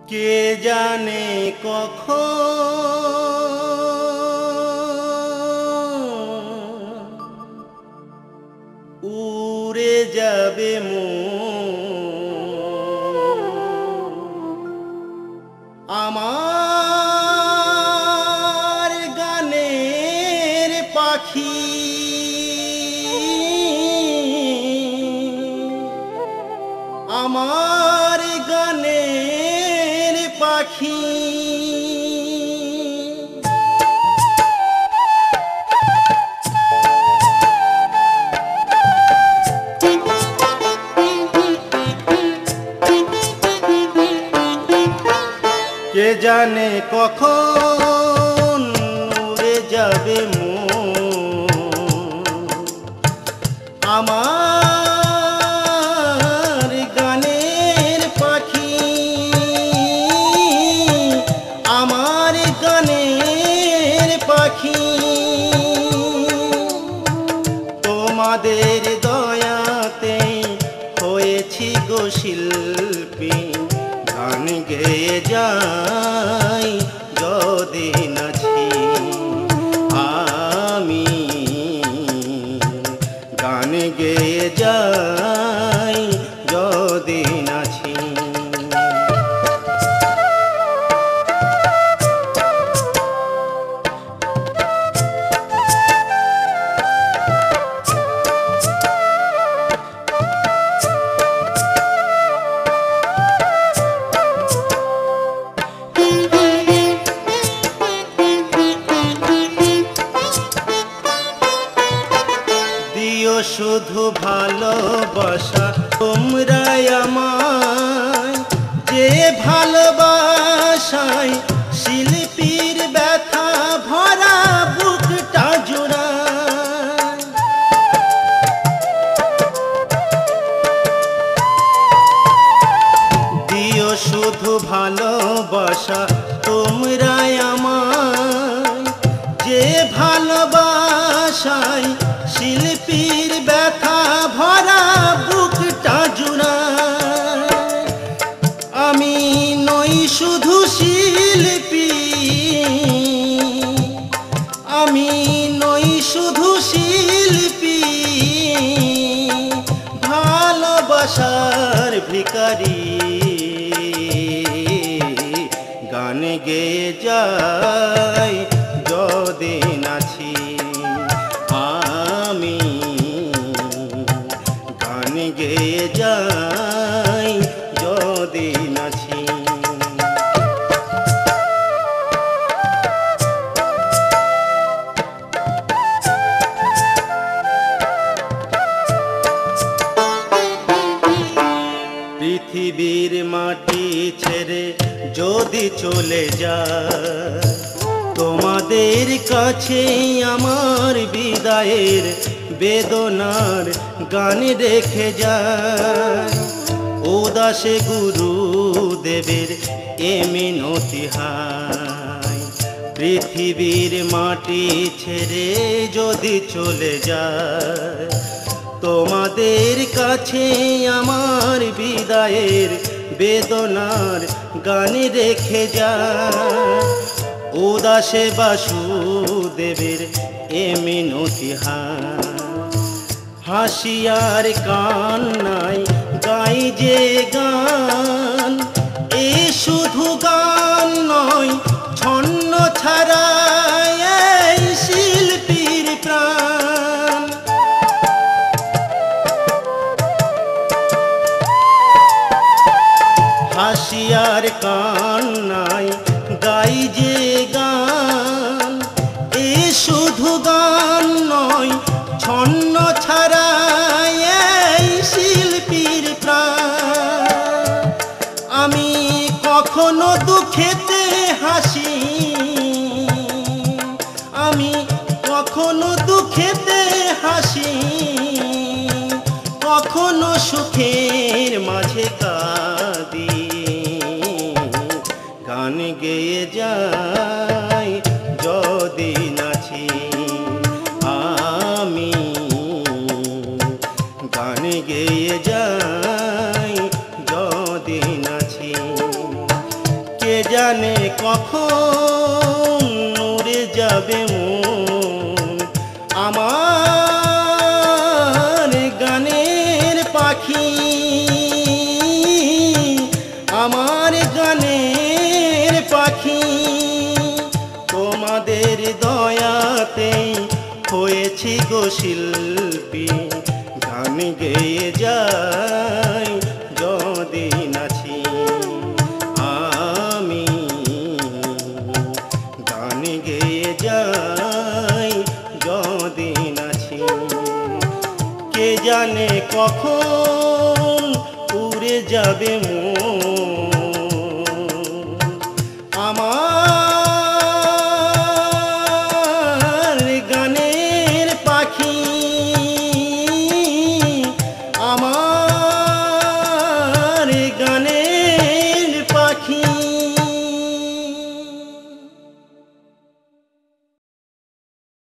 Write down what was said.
কে জানে কখন উড়ে যাবে আমার গানের পাখি আমার গানের পাখি কে জানে কখন উড়ে যাবে আমার গানের পাখি আমার গানের পাখি তোমাদের দয়াতে হয়েছি গো শিল্পী গান গেয়ে যাই যদিন আছি আমি গান গেয়ে যাই যদিন আছি শুধু ভালোবাসা তোমরাই আমায় যে ভালোবাসায় শিল্পীর ব্যথা ভরা বুকটা জোড়ায় দিও শুধু ভালোবাসা তোমরাই আমায় যে ভালোবাসায় শিল্পীর ব্যথা ভরা বুকটা জুড়ায় আমি নই শুধু শিল্পী আমি নই শুধু শিল্পী ভালোবাসার ভিখারি গান গেয়ে যাই যদিন আছি আমি গান গেয়ে যাই যদিন আছি পৃথিবীর মাটি ছেড়ে যদি চলে যায় তোমাদের কাছে আমার বিদায়ের বেদনার গান রেখে যায় উদাসে গুরুদেবের এ মিনতি হায় পৃথিবীর মাটি ছেড়ে যদি চলে যায় তোমাদের কাছে আমার বিদায়ের বেদনার গান রেখে যায় উদাসে বাসুদেবের এ মিনতি হাসিয়ার কান্নায় গাই যে গান এ শুধু গান নয় ছন্ন ছাড়া এই শিল্পীর প্রাণ হাসিয়ার কান্নায় গাই যে গান এ শুধু গান নয় ছন্ন ছাড়া এই শিল্পীর প্রাণ আমি কখনো দুঃখেতে হাসি আমি কখনো দুঃখেতে হাসি কখনো সুখের মাঝে কাঁদি গান গেয়ে যাই যদিন আছি আমি গান গেয়ে যাই যদিন আছি হয়েছি গো শিল্পী, গান গেয়ে যাই যদিন আছি। আমি গান গেয়ে যাই যদিন আছি। কে জানে কখন উড়ে যাবে মন,